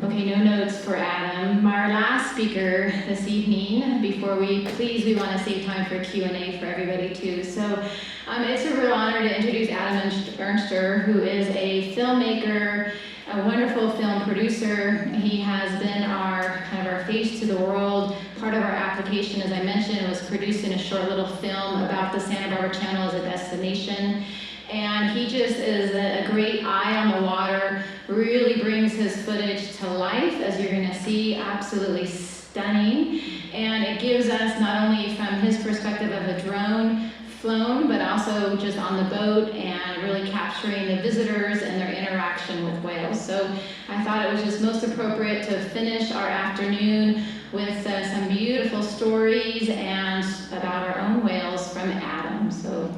Okay, no notes for Adam. Our last speaker this evening, before we want to save time for Q&A for everybody too. So it's a real honor to introduce Adam Ernster, who is a filmmaker, a wonderful film producer. He has been our face to the world. Part of our application, as I mentioned, was producing a short little film about the Santa Barbara Channel as a destination. And he just is a great eye on the water, really brings his footage to life, as you're gonna see, absolutely stunning. And it gives us, not only from his perspective of a drone flown, but also just on the boat and really capturing the visitors and their interaction with whales. So I thought it was just most appropriate to finish our afternoon with some beautiful stories and about our own whales from Adam. So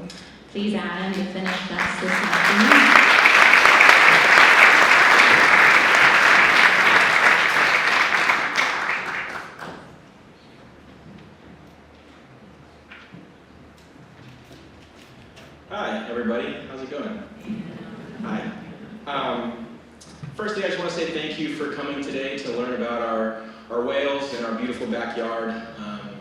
please, Adam, to finish us this afternoon. Hi, everybody. How's it going? Hi. Firstly, I just want to say thank you for coming today to learn about our whales and our beautiful backyard,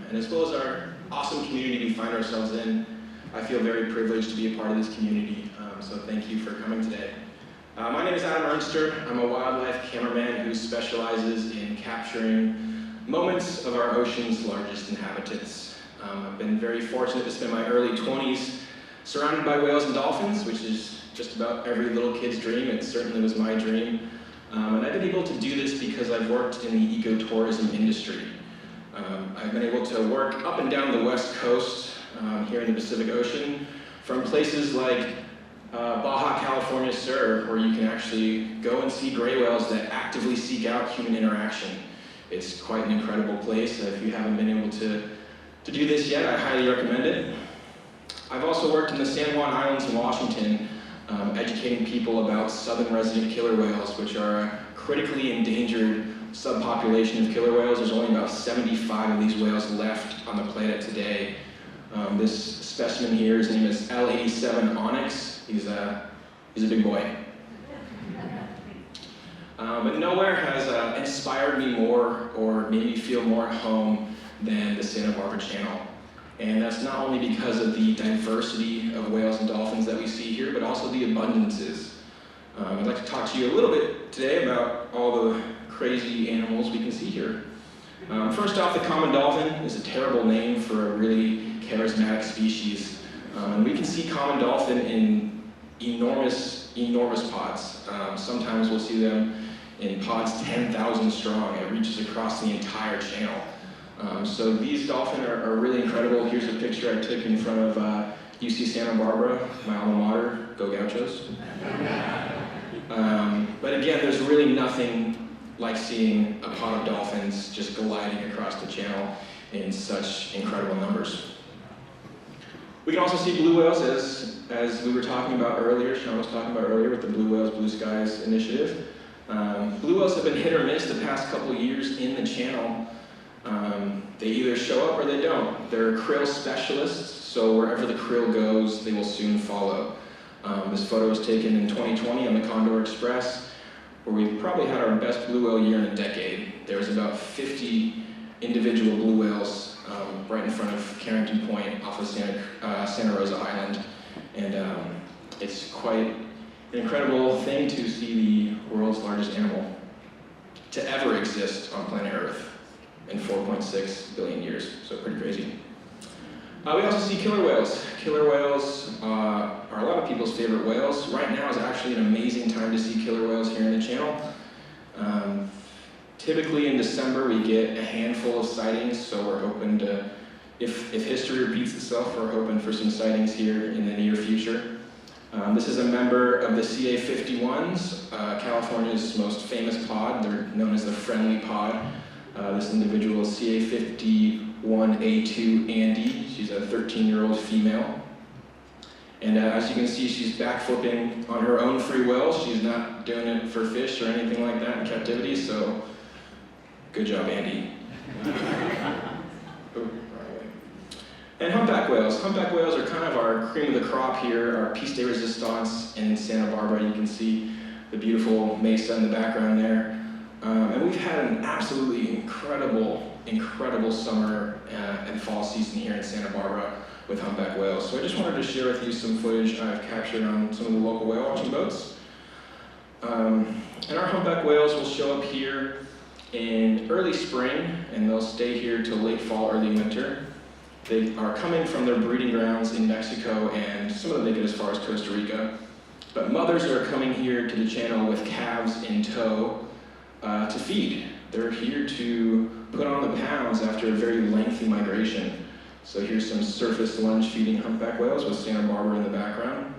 and as well as our awesome community we find ourselves in. I feel very privileged to be a part of this community, so thank you for coming today. My name is Adam Ernster. I'm a wildlife cameraman who specializes in capturing moments of our ocean's largest inhabitants. I've been very fortunate to spend my early 20s surrounded by whales and dolphins, which is just about every little kid's dream. It certainly was my dream. And I've been able to do this because I've worked in the ecotourism industry. I've been able to work up and down the West Coast here in the Pacific Ocean, from places like Baja California Sur, where you can actually go and see gray whales that actively seek out human interaction. It's quite an incredible place. If you haven't been able to do this yet, I highly recommend it. I've also worked in the San Juan Islands in Washington, educating people about southern resident killer whales, which are a critically endangered subpopulation of killer whales. There's only about 75 of these whales left on the planet today. This specimen here, his name is L87 Onyx. He's a big boy. But nowhere has inspired me more or made me feel more at home than the Santa Barbara Channel. And that's not only because of the diversity of whales and dolphins that we see here, but also the abundances. I'd like to talk to you a little bit today about all the crazy animals we can see here. First off, the common dolphin is a terrible name for a really charismatic species. And we can see common dolphin in enormous pods. Sometimes we'll see them in pods 10,000 strong. It reaches across the entire channel. So these dolphins are really incredible. Here's a picture I took in front of UC Santa Barbara, my alma mater, go Gauchos. But again, there's really nothing like seeing a pod of dolphins just gliding across the channel in such incredible numbers. We can also see blue whales, as we were talking about earlier, Sean was talking about earlier with the Blue Whales, Blue Skies initiative. Blue whales have been hit or miss the past couple of years in the channel. They either show up or they don't. They're krill specialists, so wherever the krill goes, they will soon follow. This photo was taken in 2020 on the Condor Express, where we probably had our best blue whale year in a decade. There was about 50 individual blue whales right in front of Carrington Point off of Santa Rosa Island. And it's quite an incredible thing to see the world's largest animal to ever exist on planet Earth in 4.6 billion years, so pretty crazy. We also see killer whales. Killer whales are a lot of people's favorite whales. Right now is actually an amazing time to see killer whales here in the channel. Typically in December we get a handful of sightings, so we're hoping to, if history repeats itself, we're hoping for some sightings here in the near future. This is a member of the CA51s, California's most famous pod. They're known as the friendly pod. This individual is CA51A2 Andy. She's a 13-year-old female. And as you can see, she's backflipping on her own free will. She's not doing it for fish or anything like that in captivity, so good job, Andy. And humpback whales. Humpback whales are kind of our cream of the crop here, our piece de resistance in Santa Barbara. You can see the beautiful mesa in the background there. And we've had an absolutely incredible summer and fall season here in Santa Barbara with humpback whales. So I just wanted to share with you some footage I've captured on some of the local whale watching boats. And our humpback whales will show up here in early spring, and they'll stay here till late fall, early winter. They are coming from their breeding grounds in Mexico, and some of them make it as far as Costa Rica. But mothers are coming here to the channel with calves in tow to feed. They're here to put on the pounds after a very lengthy migration. So here's some surface lunge feeding humpback whales with Santa Barbara in the background.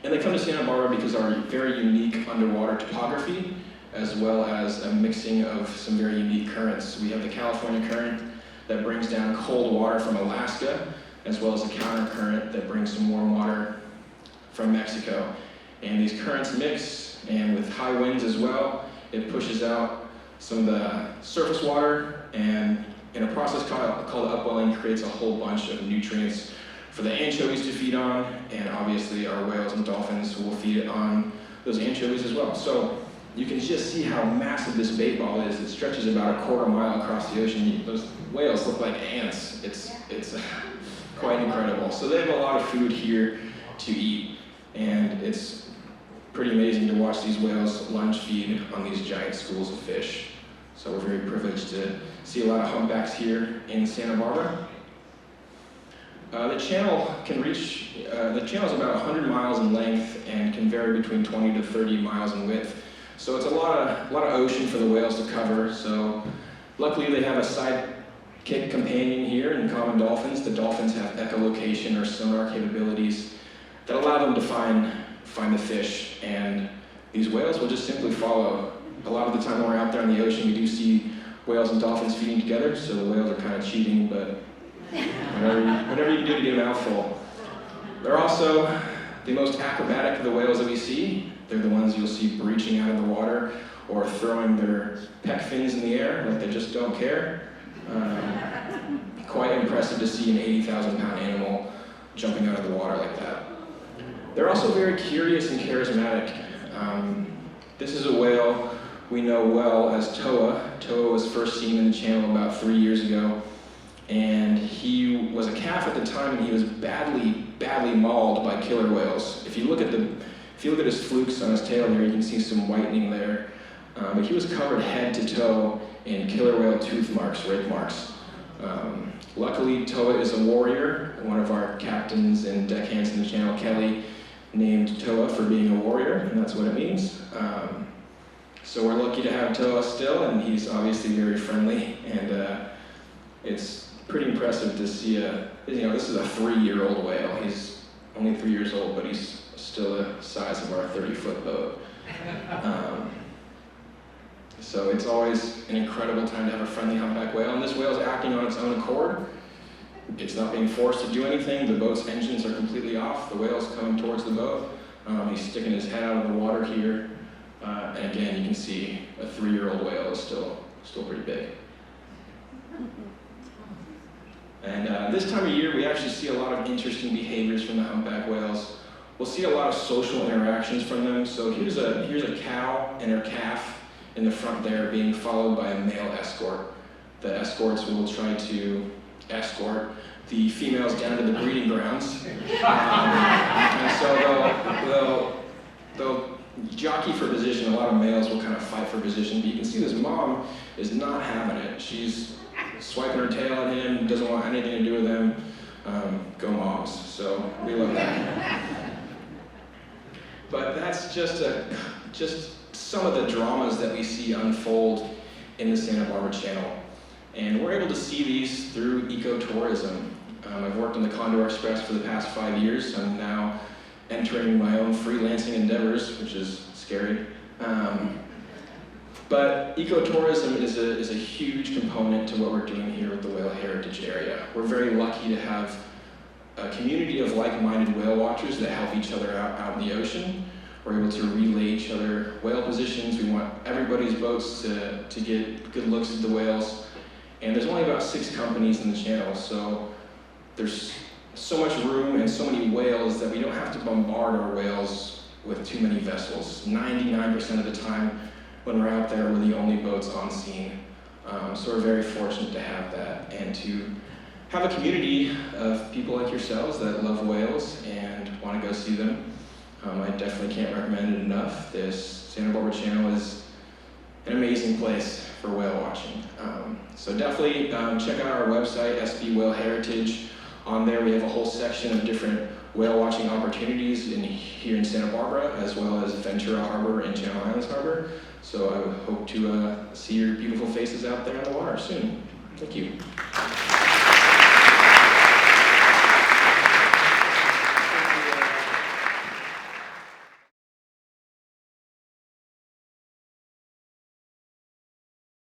And they come to Santa Barbara because of our very unique underwater topography, as well as a mixing of some very unique currents. We have the California current that brings down cold water from Alaska, as well as a counter current that brings some warm water from Mexico. And these currents mix, and with high winds as well, it pushes out some of the surface water, and in a process called upwelling, creates a whole bunch of nutrients for the anchovies to feed on, and obviously our whales and dolphins will feed on those anchovies as well. So you can just see how massive this bait ball is. It stretches about a quarter mile across the ocean. Those whales look like ants. It's quite incredible. So they have a lot of food here to eat, and it's pretty amazing to watch these whales lunge feed on these giant schools of fish. So we're very privileged to see a lot of humpbacks here in Santa Barbara. The channel is about 100 miles in length and can vary between 20 to 30 miles in width. So it's a lot of ocean for the whales to cover. So luckily they have a sidekick companion here in common dolphins. The dolphins have echolocation or sonar capabilities that allow them to find the fish, and these whales will just simply follow. A lot of the time when we're out there in the ocean, we do see whales and dolphins feeding together, so the whales are kind of cheating, but whatever you can do to get a mouthful. They're also the most acrobatic of the whales that we see. They're the ones you'll see breaching out of the water or throwing their pec fins in the air like they just don't care. Quite impressive to see an 80,000-pound animal jumping out of the water like that. They're also very curious and charismatic. This is a whale we know well as Toa. Toa was first seen in the channel about 3 years ago. And he was a calf at the time, and he was badly mauled by killer whales. If you look at his flukes on his tail there, you can see some whitening there. But he was covered head to toe in killer whale tooth marks, rake marks. Luckily, Toa is a warrior. One of our captains and deckhands in the channel, Kelly, named Toa for being a warrior, and that's what it means. So we're lucky to have Toa still, and he's obviously very friendly, and it's pretty impressive to see this is a 3-year-old whale. He's only 3 years old, but he's still the size of our 30-foot boat. So it's always an incredible time to have a friendly humpback whale, and this whale is acting on its own accord. It's not being forced to do anything. The boat's engines are completely off. The whale's coming towards the boat. He's sticking his head out of the water here. And again, you can see a 3-year-old whale is still pretty big. And this time of year, we actually see a lot of interesting behaviors from the humpback whales. We'll see a lot of social interactions from them. So here's a cow and her calf in the front there being followed by a male escort. The escorts will try to escort the females down to the breeding grounds. And so they'll jockey for position. A lot of males will kind of fight for position. But you can see this mom is not having it. She's swiping her tail at him, doesn't want anything to do with him. Go moms. So we love that. But that's just some of the dramas that we see unfold in the Santa Barbara Channel. And we're able to see these through ecotourism. I've worked on the Condor Express for the past 5 years. I'm now entering my own freelancing endeavors, which is scary. But ecotourism is a huge component to what we're doing here with the Whale Heritage Area. We're very lucky to have a community of like-minded whale watchers that help each other out in the ocean. We're able to relay each other whale positions. We want everybody's boats to get good looks at the whales. And there's only about 6 companies in the channel, so there's so much room and so many whales that we don't have to bombard our whales with too many vessels. 99% of the time, when we're out there, we're the only boats on scene. So we're very fortunate to have that and to have a community of people like yourselves that love whales and want to go see them. I definitely can't recommend it enough. This Santa Barbara Channel is an amazing place for whale watching. So definitely check out our website, SB Whale Heritage. On there we have a whole section of different whale watching opportunities here in Santa Barbara, as well as Ventura Harbor and Channel Islands Harbor. So I would hope to see your beautiful faces out there on the water soon. Thank you.